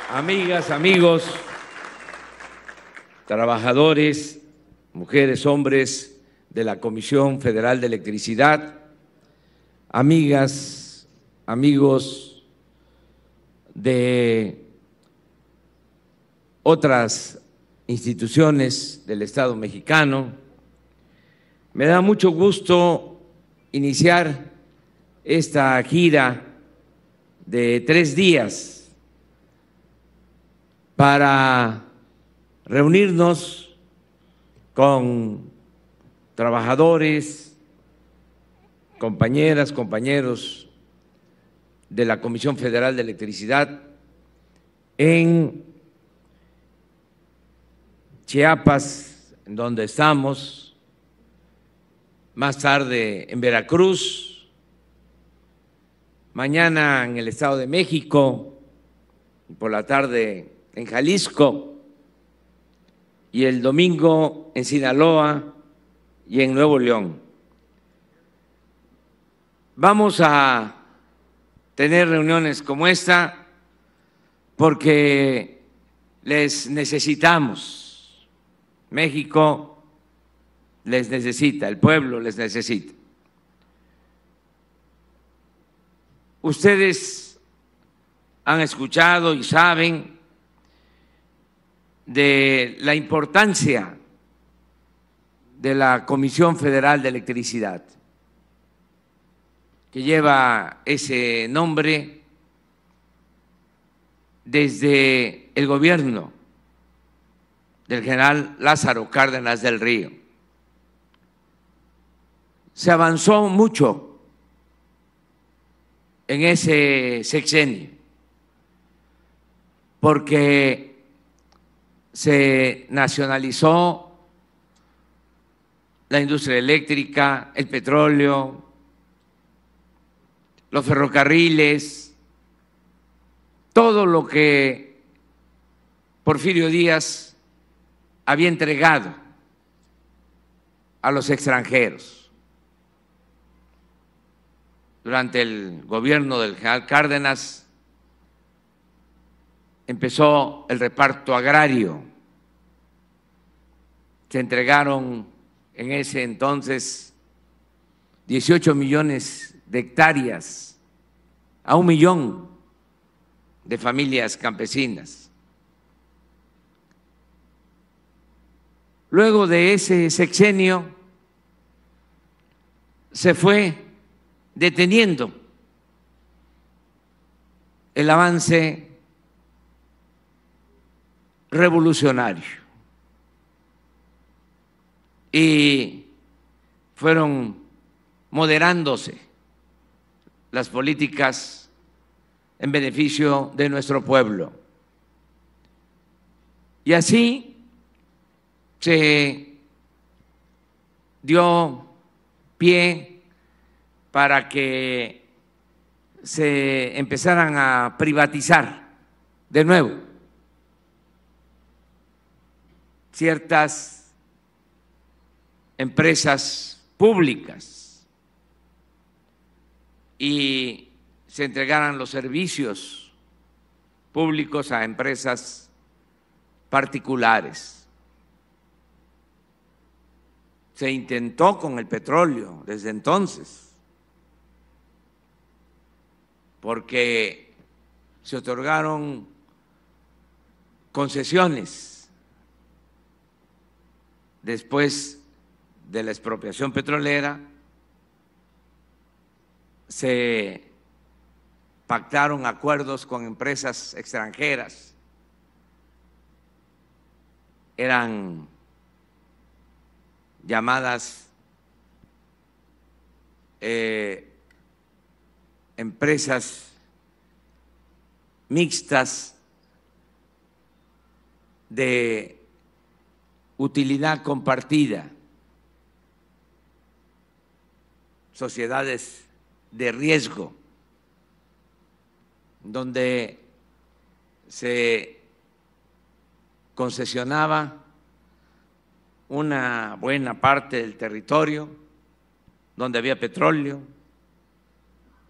Amigas, amigos, trabajadores, mujeres, hombres de la Comisión Federal de Electricidad, amigas, amigos de otras instituciones del Estado mexicano, me da mucho gusto iniciar esta gira de 3 días para reunirnos con trabajadores, compañeras, compañeros de la Comisión Federal de Electricidad en Chiapas, en donde estamos, más tarde en Veracruz, mañana en el Estado de México y por la tarde en Jalisco y el domingo en Sinaloa y en Nuevo León. Vamos a tener reuniones como esta porque les necesitamos. México les necesita, el pueblo les necesita. Ustedes han escuchado y saben de la importancia de la Comisión Federal de Electricidad, que lleva ese nombre desde el gobierno del general Lázaro Cárdenas del Río. Se avanzó mucho en ese sexenio, porque se nacionalizó la industria eléctrica, el petróleo, los ferrocarriles, todo lo que Porfirio Díaz había entregado a los extranjeros. Durante el gobierno del general Cárdenas empezó el reparto agrario. Se entregaron en ese entonces 18 millones de hectáreas a 1 millón de familias campesinas. Luego de ese sexenio se fue deteniendo el avance revolucionario y fueron moderándose las políticas en beneficio de nuestro pueblo. Y así se dio pie para que se empezaran a privatizar de nuevo ciertas empresas públicas y se entregaran los servicios públicos a empresas particulares. Se intentó con el petróleo desde entonces, porque se otorgaron concesiones después de la expropiación petrolera. Se pactaron acuerdos con empresas extranjeras, eran llamadas empresas mixtas de utilidad compartida, sociedades de riesgo, donde se concesionaba una buena parte del territorio donde había petróleo,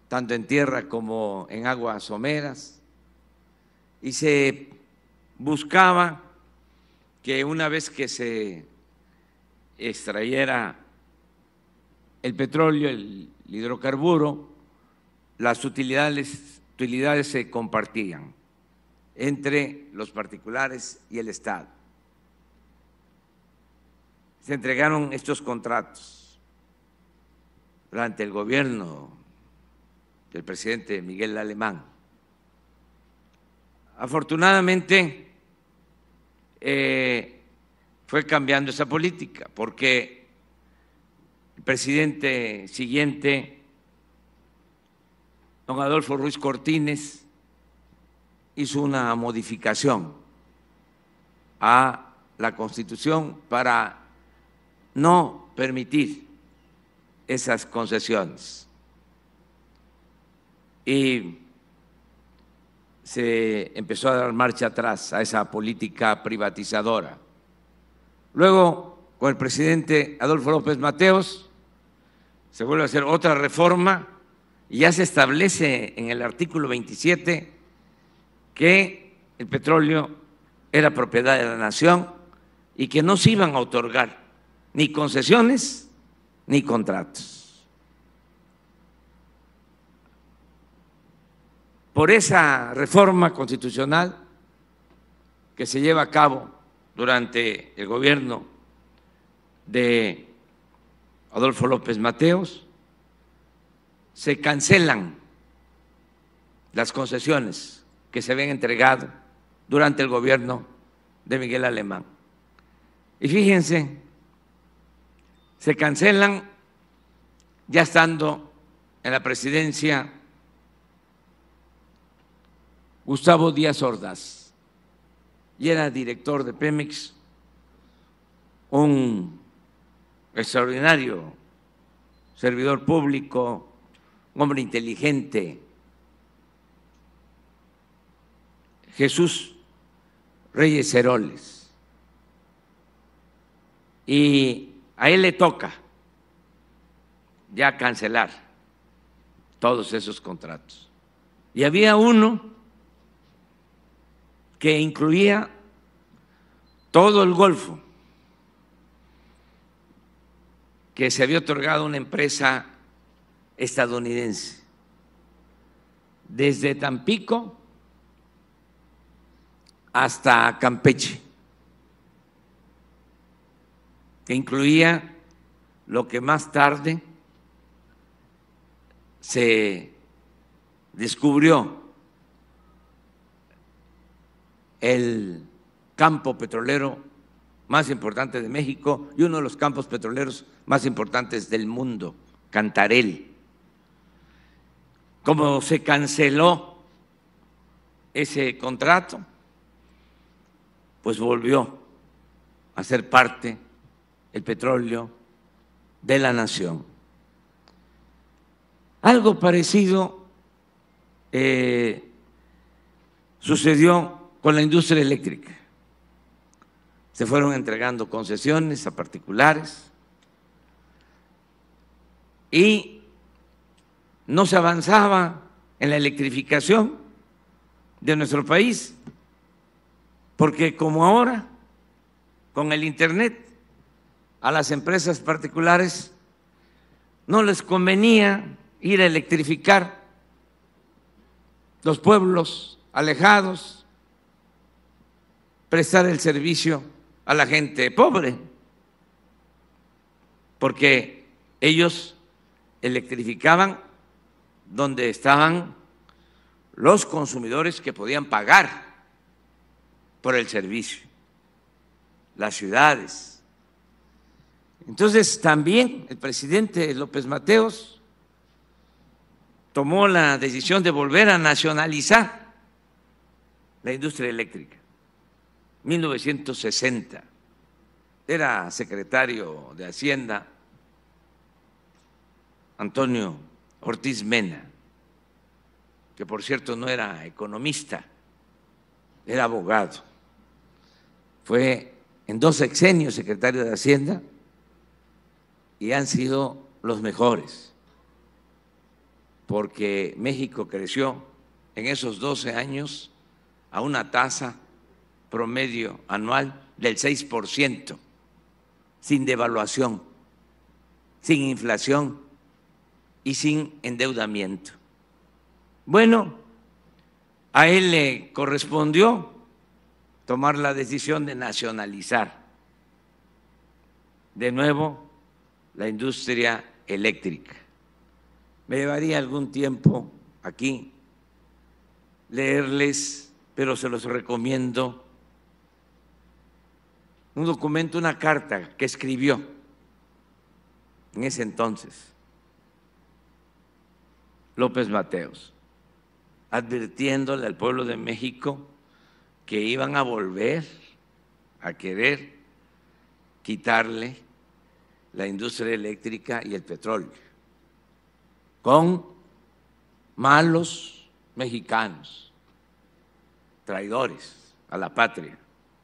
tanto en tierra como en aguas someras, y se buscaba que una vez que se extrayera el petróleo, el hidrocarburo, las utilidades se compartían entre los particulares y el Estado. Se entregaron estos contratos durante el gobierno del presidente Miguel Alemán. Afortunadamente fue cambiando esa política porque el presidente siguiente, don Adolfo Ruiz Cortines, hizo una modificación a la Constitución para no permitir esas concesiones. Y se empezó a dar marcha atrás a esa política privatizadora. Luego, con el presidente Adolfo López Mateos, se vuelve a hacer otra reforma y ya se establece en el artículo 27 que el petróleo era propiedad de la nación y que no se iban a otorgar ni concesiones ni contratos. Por esa reforma constitucional que se lleva a cabo durante el gobierno de Adolfo López Mateos, se cancelan las concesiones que se habían entregado durante el gobierno de Miguel Alemán. Y fíjense, se cancelan ya estando en la presidencia Gustavo Díaz Ordaz, y era director de Pemex, un extraordinario servidor público, un hombre inteligente, Jesús Reyes Heroles. Y a él le toca ya cancelar todos esos contratos. Y había uno que incluía todo el Golfo, que se había otorgado a una empresa estadounidense, desde Tampico hasta Campeche, que incluía lo que más tarde se descubrió, el campo petrolero más importante de México y uno de los campos petroleros más importantes del mundo, Cantarell. Como se canceló ese contrato, pues volvió a ser parte el petróleo de la nación. Algo parecido sucedió con la industria eléctrica. Se fueron entregando concesiones a particulares y no se avanzaba en la electrificación de nuestro país, porque como ahora, con el Internet, a las empresas particulares no les convenía ir a electrificar los pueblos alejados, prestar el servicio a la gente pobre, porque ellos electrificaban donde estaban los consumidores que podían pagar por el servicio, las ciudades. Entonces también el presidente López Mateos tomó la decisión de volver a nacionalizar la industria eléctrica. 1960, era secretario de Hacienda Antonio Ortiz Mena, que por cierto no era economista, era abogado. Fue en 2 sexenios secretario de Hacienda y han sido los mejores, porque México creció en esos 12 años a una tasa promedio anual del 6%, sin devaluación, sin inflación y sin endeudamiento. Bueno, a él le correspondió tomar la decisión de nacionalizar de nuevo la industria eléctrica. Me llevaría algún tiempo aquí leerles, pero se los recomiendo, un documento, una carta que escribió en ese entonces López Mateos, advirtiéndole al pueblo de México que iban a volver a querer quitarle la industria eléctrica y el petróleo con malos mexicanos, traidores a la patria,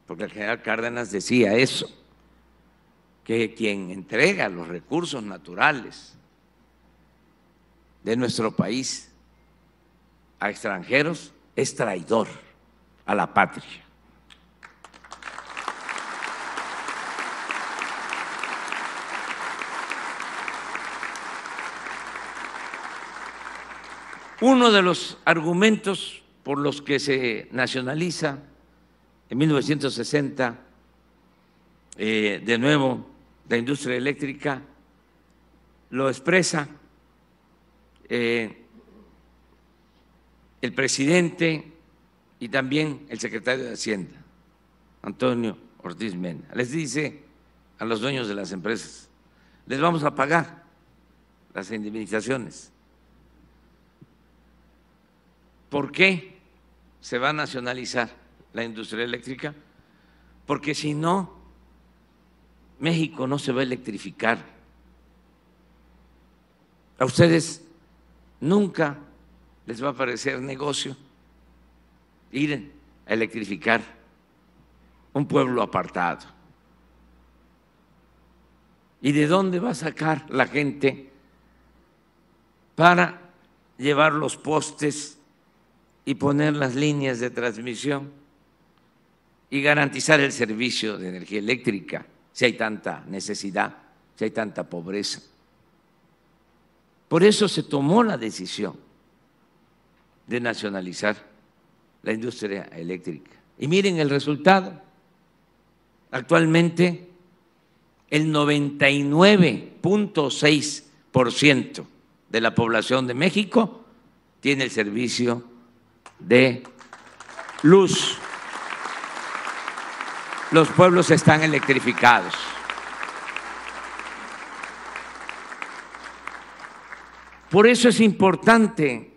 porque el general Cárdenas decía eso, que quien entrega los recursos naturales de nuestro país a extranjeros es traidor a la patria. Uno de los argumentos por los que se nacionaliza en 1960 de nuevo la industria eléctrica lo expresa el presidente y también el secretario de Hacienda, Antonio Ortiz Mena. Les dice a los dueños de las empresas: les vamos a pagar las indemnizaciones. ¿Por qué se va a nacionalizar la industria eléctrica? Porque si no, México no se va a electrificar. A ustedes nunca les va a parecer negocio ir a electrificar un pueblo apartado. ¿Y de dónde va a sacar la gente para llevar los postes y poner las líneas de transmisión y garantizar el servicio de energía eléctrica si hay tanta necesidad, si hay tanta pobreza? Por eso se tomó la decisión de nacionalizar la industria eléctrica. Y miren el resultado. Actualmente el 99.6% de la población de México tiene el servicio de luz. Los pueblos están electrificados. Por eso es importante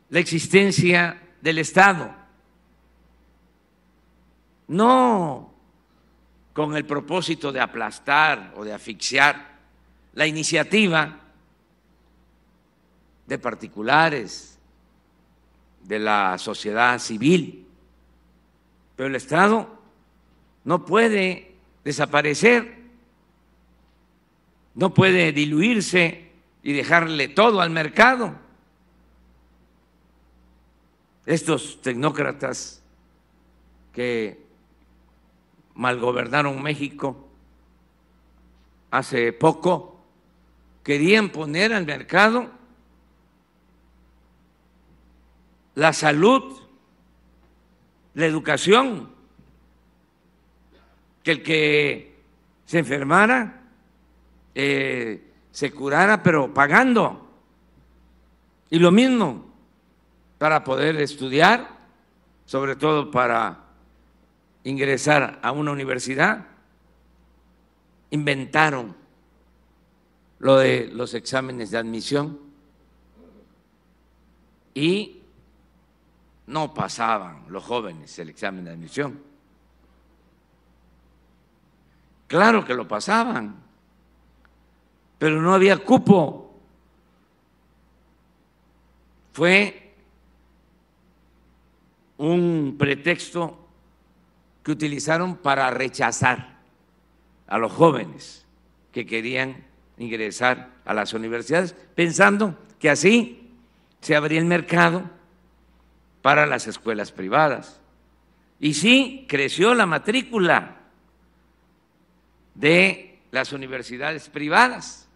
la existencia del Estado, no con el propósito de aplastar o de asfixiar la iniciativa de particulares, de la sociedad civil, pero el Estado no puede desaparecer, no puede diluirse y dejarle todo al mercado. Estos tecnócratas que malgobernaron México hace poco querían poner al mercado la salud, la educación, que el que se enfermara se curara, pero pagando. Y lo mismo para poder estudiar, sobre todo para ingresar a una universidad. Inventaron lo de los exámenes de admisión y no pasaban los jóvenes el examen de admisión. Claro que lo pasaban, pero no había cupo. Fue un pretexto que utilizaron para rechazar a los jóvenes que querían ingresar a las universidades, pensando que así se abría el mercado para las escuelas privadas. Y sí, creció la matrícula de las universidades privadas,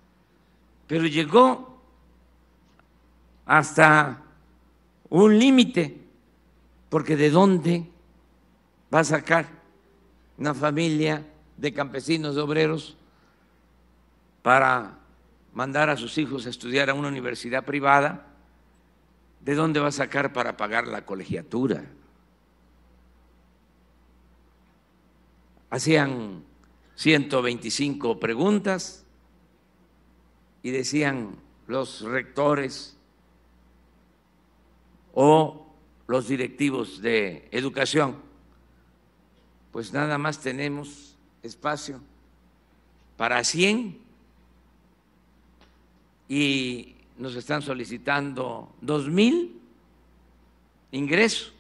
pero llegó hasta un límite, porque ¿de dónde va a sacar una familia de campesinos, de obreros, para mandar a sus hijos a estudiar a una universidad privada? ¿De dónde va a sacar para pagar la colegiatura? Hacían 125 preguntas y decían los rectores o los directivos de educación, pues nada más tenemos espacio para 100 y nos están solicitando 2,000 ingresos.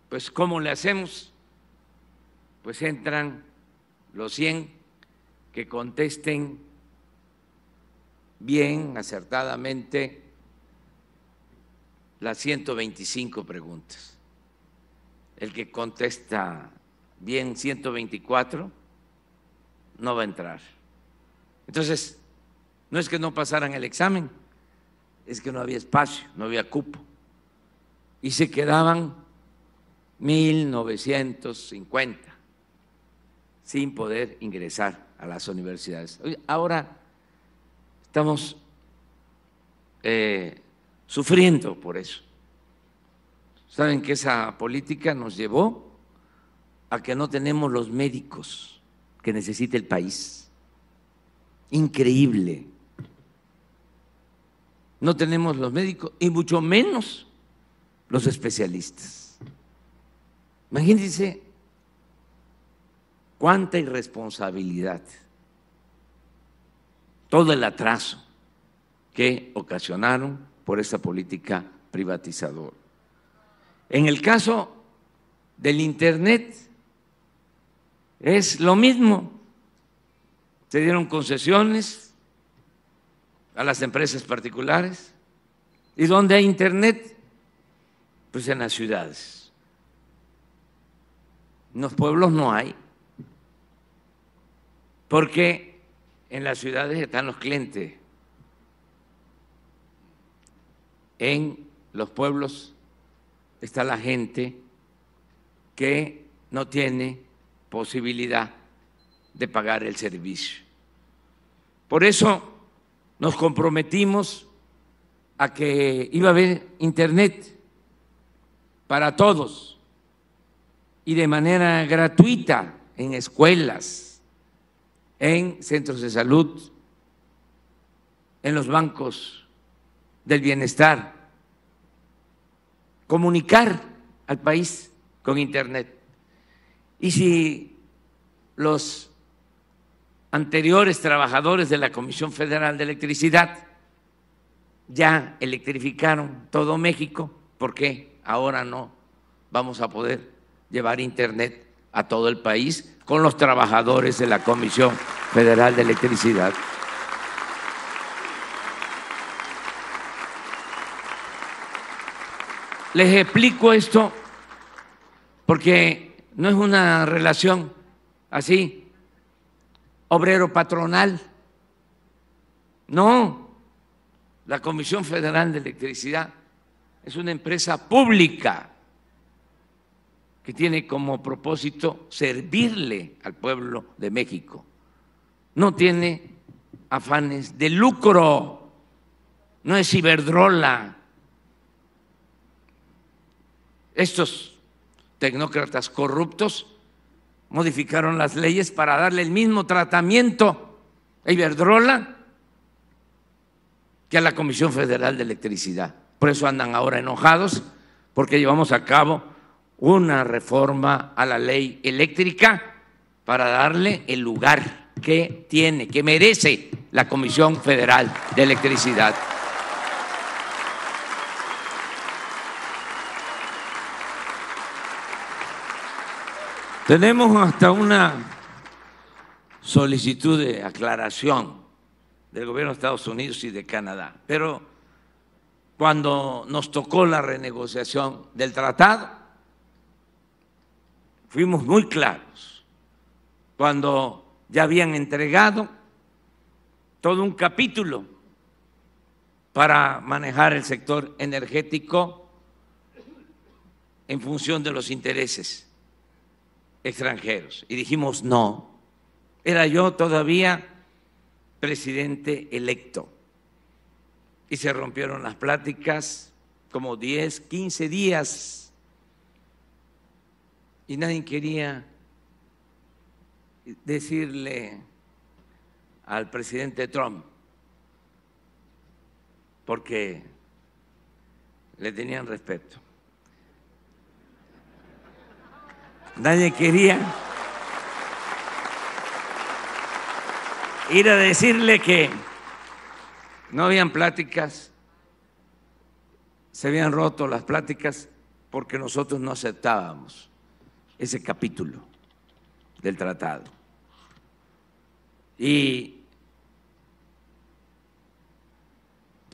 Pues ¿cómo le hacemos? Pues entran los 100 que contesten bien, acertadamente, las 125 preguntas. El que contesta bien 124 no va a entrar. Entonces, no es que no pasaran el examen, es que no había espacio, no había cupo. Y se quedaban 1,950 sin poder ingresar a las universidades. Ahora estamos sufriendo por eso. Saben que esa política nos llevó a que no tenemos los médicos que necesita el país. Increíble. No tenemos los médicos y mucho menos los especialistas. Imagínense cuánta irresponsabilidad, todo el atraso que ocasionaron por esa política privatizadora. En el caso del Internet es lo mismo. Se dieron concesiones a las empresas particulares. ¿Y dónde hay Internet? Pues en las ciudades. En los pueblos no hay, porque en las ciudades están los clientes. En los pueblos está la gente que no tiene posibilidad de pagar el servicio. Por eso nos comprometimos a que iba a haber Internet para todos y de manera gratuita en escuelas, en centros de salud, en los bancos del bienestar, comunicar al país con Internet. Y si los anteriores trabajadores de la Comisión Federal de Electricidad ya electrificaron todo México, ¿por qué ahora no vamos a poder llevar Internet a todo el país con los trabajadores de la Comisión Federal de Electricidad? Les explico esto porque no es una relación así obrero-patronal. No, la Comisión Federal de Electricidad es una empresa pública que tiene como propósito servirle al pueblo de México. No tiene afanes de lucro, no es Iberdrola. Estos tecnócratas corruptos modificaron las leyes para darle el mismo tratamiento a Iberdrola que a la Comisión Federal de Electricidad. Por eso andan ahora enojados, porque llevamos a cabo una reforma a la ley eléctrica para darle el lugar que tiene, que merece la Comisión Federal de Electricidad. Tenemos hasta una solicitud de aclaración del gobierno de Estados Unidos y de Canadá, pero cuando nos tocó la renegociación del tratado, fuimos muy claros, cuando ya habían entregado todo un capítulo para manejar el sector energético en función de los intereses extranjeros. Y dijimos no. Era yo todavía presidente electo y se rompieron las pláticas como 10, 15 días y nadie quería decirle al presidente Trump porque le tenían respeto. Nadie quería ir a decirle que no habían pláticas, se habían roto las pláticas porque nosotros no aceptábamos ese capítulo del tratado. Y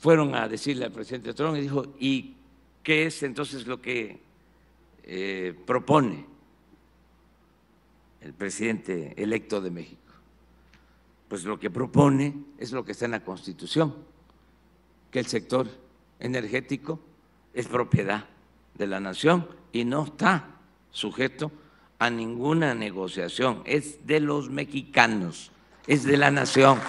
fueron a decirle al presidente Trump y dijo, ¿y qué es entonces lo que propone el presidente electo de México? Pues lo que propone es lo que está en la Constitución, que el sector energético es propiedad de la nación y no está sujeto a ninguna negociación, es de los mexicanos, es de la nación.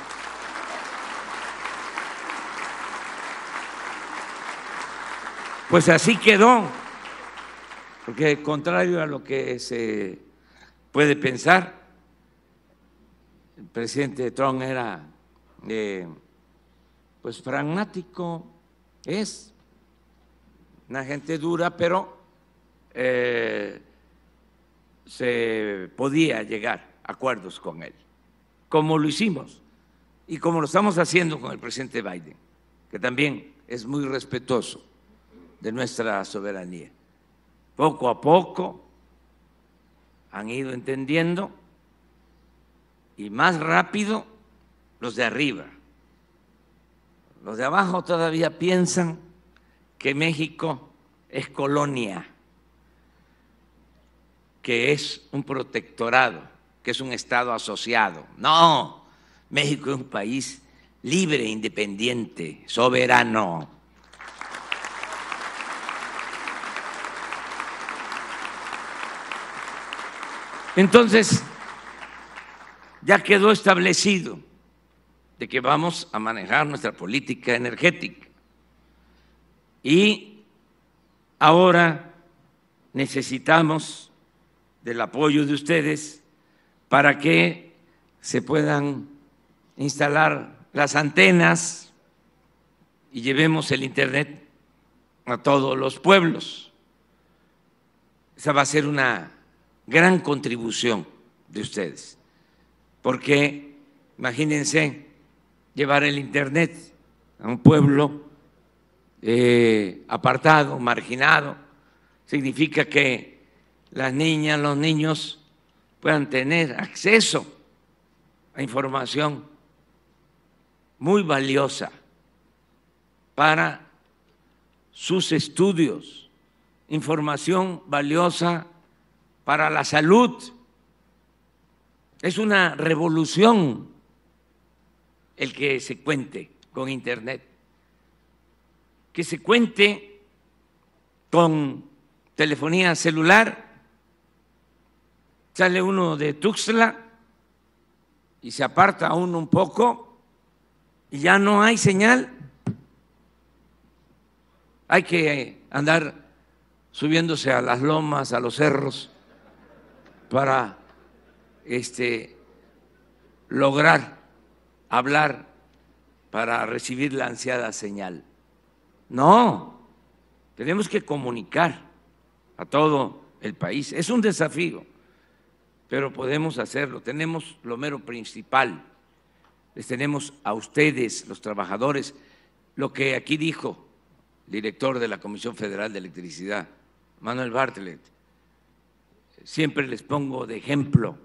Pues así quedó, porque contrario a lo que se puede pensar, el presidente Trump era pues pragmático, es una gente dura, pero se podía llegar a acuerdos con él, como lo hicimos y como lo estamos haciendo con el presidente Biden, que también es muy respetuoso de nuestra soberanía. Poco a poco han ido entendiendo y más rápido los de arriba. Los de abajo todavía piensan que México es colonia, que es un protectorado, que es un Estado asociado. No, México es un país libre, independiente, soberano. Entonces, ya quedó establecido de que vamos a manejar nuestra política energética y ahora necesitamos del apoyo de ustedes para que se puedan instalar las antenas y llevemos el Internet a todos los pueblos. Esa va a ser una gran contribución de ustedes, porque imagínense llevar el Internet a un pueblo apartado, marginado, significa que las niñas, los niños puedan tener acceso a información muy valiosa para sus estudios, información valiosa para la salud. Es una revolución el que se cuente con Internet, que se cuente con telefonía celular. Sale uno de Tuxtla y se aparta uno un poco y ya no hay señal. Hay que andar subiéndose a las lomas, a los cerros, para lograr hablar, para recibir la ansiada señal. No, tenemos que comunicar a todo el país. Es un desafío, pero podemos hacerlo. Tenemos lo mero principal, les tenemos a ustedes, los trabajadores, lo que aquí dijo el director de la Comisión Federal de Electricidad, Manuel Bartlett. Siempre les pongo de ejemplo,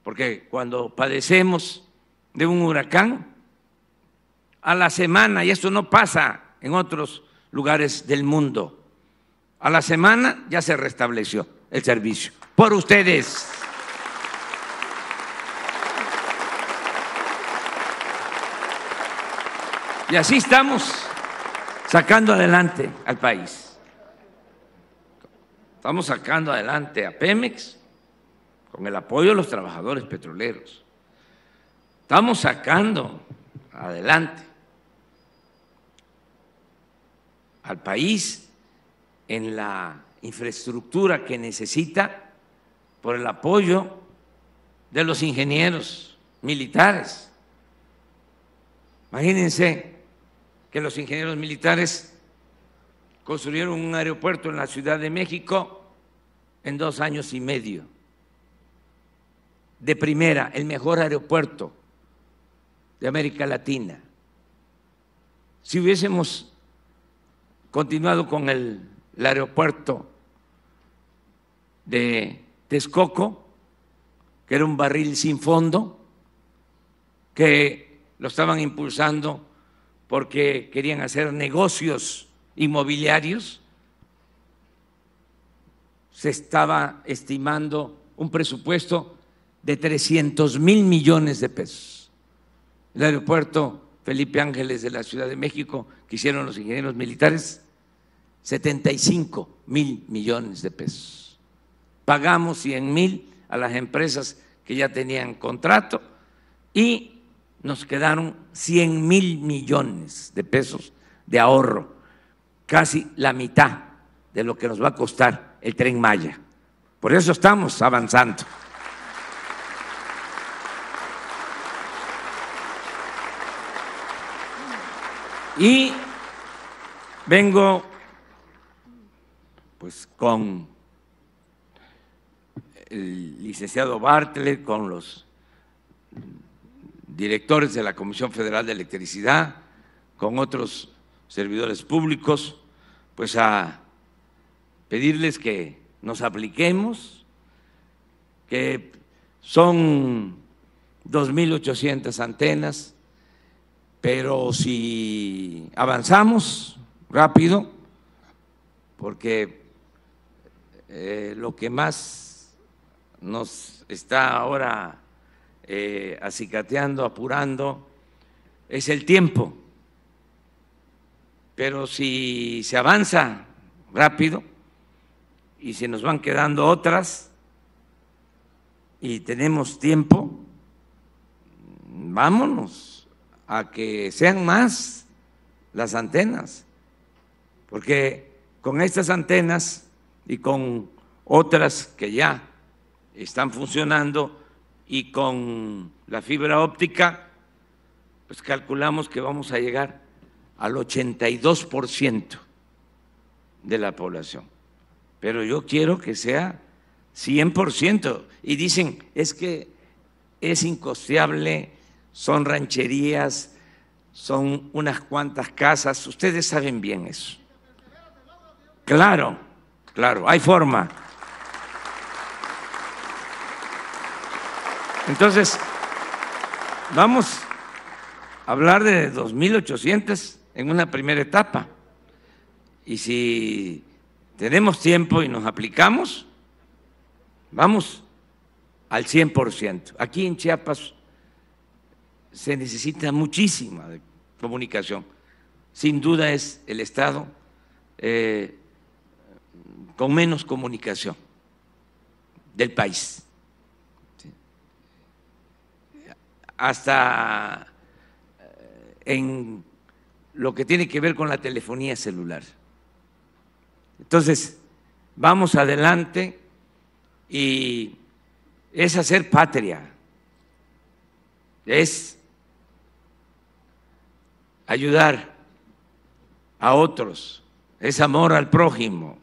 porque cuando padecemos de un huracán, a la semana, y esto no pasa en otros lugares del mundo. A la semana ya se restableció el servicio por ustedes. Y así estamos sacando adelante al país. Estamos sacando adelante a Pemex con el apoyo de los trabajadores petroleros. Estamos sacando adelante al país en la infraestructura que necesita por el apoyo de los ingenieros militares. Imagínense que los ingenieros militares construyeron un aeropuerto en la Ciudad de México en 2 años y medio. De primera, el mejor aeropuerto de América Latina. Si hubiésemos continuado con el aeropuerto de Texcoco, que era un barril sin fondo, que lo estaban impulsando porque querían hacer negocios inmobiliarios, se estaba estimando un presupuesto de 300,000 millones de pesos. El aeropuerto Felipe Ángeles de la Ciudad de México, que hicieron los ingenieros militares, 75,000 millones de pesos. Pagamos 100,000 a las empresas que ya tenían contrato y nos quedaron 100,000 millones de pesos de ahorro, casi la mitad de lo que nos va a costar el Tren Maya. Por eso estamos avanzando. Y vengo pues con el licenciado Bartlett, con los directores de la Comisión Federal de Electricidad, con otros servidores públicos, pues a pedirles que nos apliquemos, que son 2,800 antenas, pero si avanzamos rápido, porque lo que más nos está ahora acicateando, apurando, es el tiempo. Pero si se avanza rápido y se nos van quedando otras y tenemos tiempo, vámonos a que sean más las antenas, porque con estas antenas y con otras que ya están funcionando y con la fibra óptica, pues calculamos que vamos a llegar al 82% de la población. Pero yo quiero que sea 100%. Y dicen, es que es incosteable, son rancherías, son unas cuantas casas. Ustedes saben bien eso. Claro, claro, hay forma. Entonces, vamos a hablar de 2,800 en una primera etapa. Y si tenemos tiempo y nos aplicamos, vamos al 100%. Aquí en Chiapas se necesita muchísima comunicación. Sin duda es el estado con menos comunicación del país. Hasta en lo que tiene que ver con la telefonía celular. Entonces, vamos adelante y es hacer patria, es ayudar a otros, es amor al prójimo.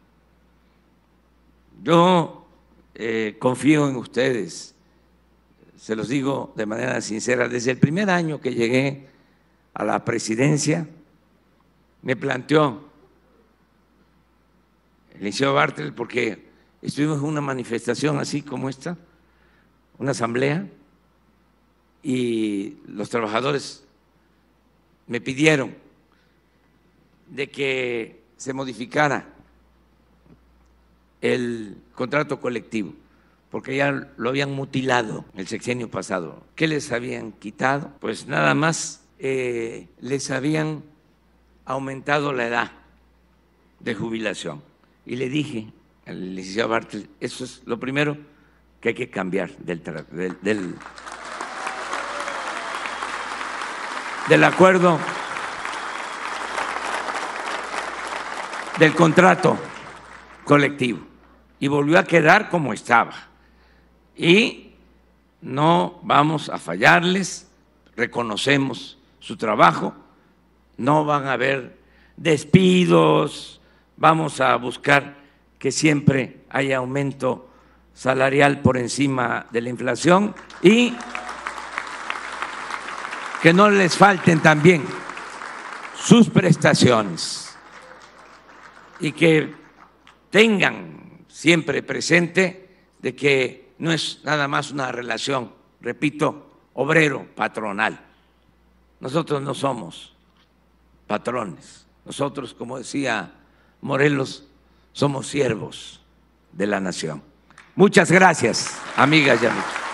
Yo confío en ustedes, se los digo de manera sincera, desde el primer año que llegué a la presidencia, me planteó el licenciado Bartlett, porque estuvimos en una manifestación así como esta, una asamblea, y los trabajadores me pidieron de que se modificara el contrato colectivo, porque ya lo habían mutilado el sexenio pasado. ¿Qué les habían quitado? Pues nada más les habían aumentado la edad de jubilación. Y le dije al licenciado Bartlett, eso es lo primero que hay que cambiar del acuerdo, del contrato colectivo. Y volvió a quedar como estaba. Y no vamos a fallarles, reconocemos su trabajo, no van a haber despidos, vamos a buscar que siempre haya aumento salarial por encima de la inflación y que no les falten también sus prestaciones y que tengan siempre presente de que no es nada más una relación, repito, obrero-patronal. Nosotros no somos patrones, nosotros, como decía Morelos, somos siervos de la nación. Muchas gracias, amigas y amigos.